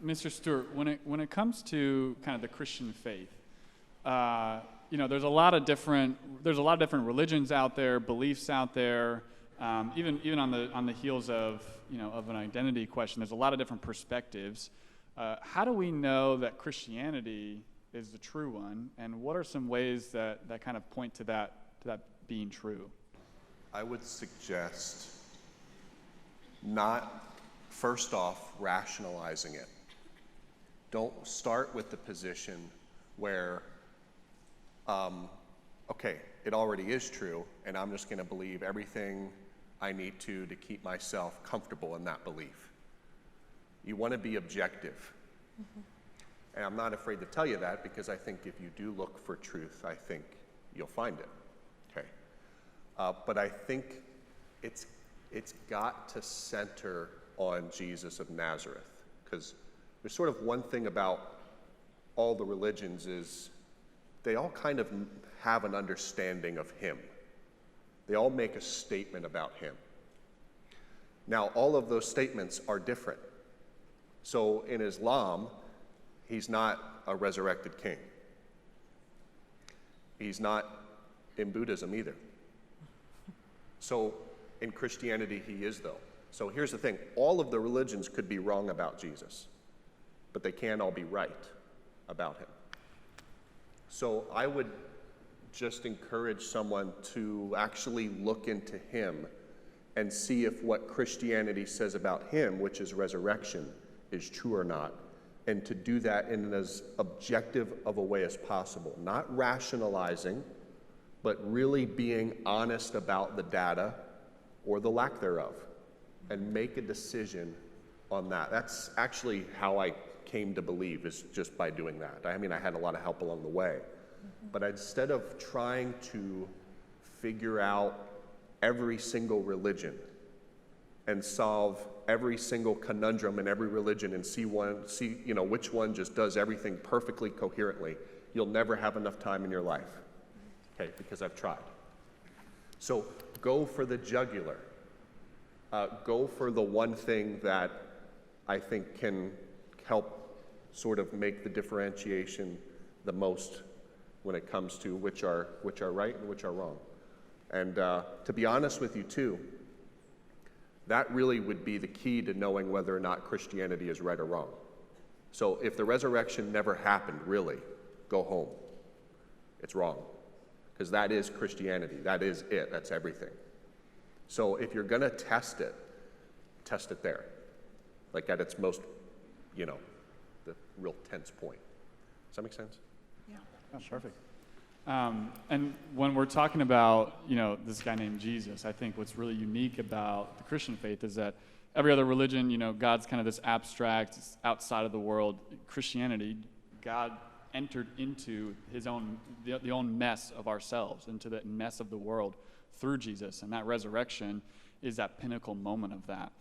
Mr. Stuart, when it comes to kind of the Christian faith, there's a lot of different religions out there, beliefs out there. Even on the heels of of an identity question, there's a lot of different perspectives. How do we know that Christianity is the true one, and what are some ways that kind of point to that being true? I would suggest not, first off, rationalizing it. Don't start with the position where, okay, it already is true, and I'm just going to believe everything I need to keep myself comfortable in that belief. You want to be objective. Mm-hmm. And I'm not afraid to tell you that, because I think if you do look for truth, I think you'll find it. Okay. But I think it's got to center on Jesus of Nazareth, because there's sort of one thing about all the religions is they all kind of have an understanding of him. They all make a statement about him. Now, all of those statements are different. So in Islam, he's not a resurrected king. He's not in Buddhism either. So in Christianity, he is, though. So here's the thing. All of the religions could be wrong about Jesus, but they can't all be right about him. So I would just encourage someone to actually look into him and see if what Christianity says about him, which is resurrection, is true or not, and to do that in as objective of a way as possible, not rationalizing, but really being honest about the data or the lack thereof, and make a decision on that. That's actually how I came to believe, is just by doing that. I mean, I had a lot of help along the way. But instead of trying to figure out every single religion and solve every single conundrum in every religion and see which one just does everything perfectly coherently, you'll never have enough time in your life. Okay, because I've tried. So go for the jugular. Go for the one thing that I think can help sort of make the differentiation the most when it comes to which are right and which are wrong. And to be honest with you too, that really would be the key to knowing whether or not Christianity is right or wrong. So if the resurrection never happened, really, go home. It's wrong. Because that is Christianity. That is it. That's everything. So if you're going to test it there. Like at its most, the real tense point. Does that make sense? Yeah. Oh, perfect. And when we're talking about, this guy named Jesus, I think what's really unique about the Christian faith is that every other religion, God's kind of this abstract, it's outside of the world. Christianity, God entered into the own mess of ourselves, into the mess of the world through Jesus, and that resurrection is that pinnacle moment of that.